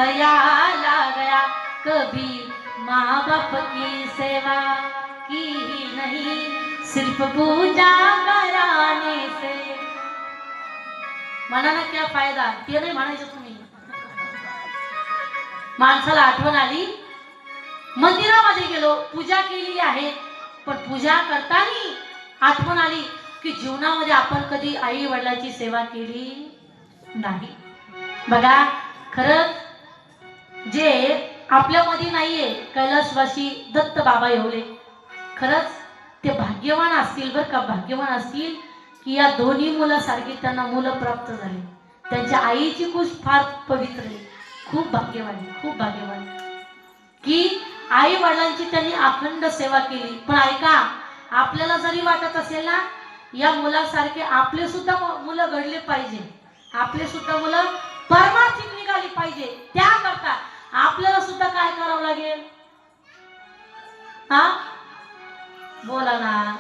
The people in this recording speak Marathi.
ख्याल आ गया, कभी माँ बाप की सेवा की ही नहीं, सिर्फ पूजा कराने से। म्हणा ना क्या फायदा, ते नाही म्हणायचं तुम्ही. माणसाला आठवण आली, मंदिरामध्ये गेलो, पूजा केलेली आहे, पण पूजा करताना आठवण आली की जीवनामध्ये आपण कधी आई वडिलांची सेवा केली नाही. बघा, खरंच जे आपल्यामध्ये नाहीये कैलासवासी दत्त बाबा येवले, खरंच ते भाग्यवान असतील बरं का, भाग्यवान असतील की या दोन्ही मुलासारखी त्यांना मुलं प्राप्त झाली. त्यांच्या आईची कुश फार पवित्र आहे. खूप भाग्यवान, खूप भाग्यवान की आई वडिलांची त्यांनी अखंड सेवा केली. पण ऐका, आपल्याला जरी वाटत असेल ना या मुलासारखे आपले सुद्धा मुलं घडले पाहिजे, आपले सुद्धा मुलं परमार्थिक निघाली पाहिजे, त्याकरता आपल्याला सुद्धा काय करावं लागेल? हा बोला ना.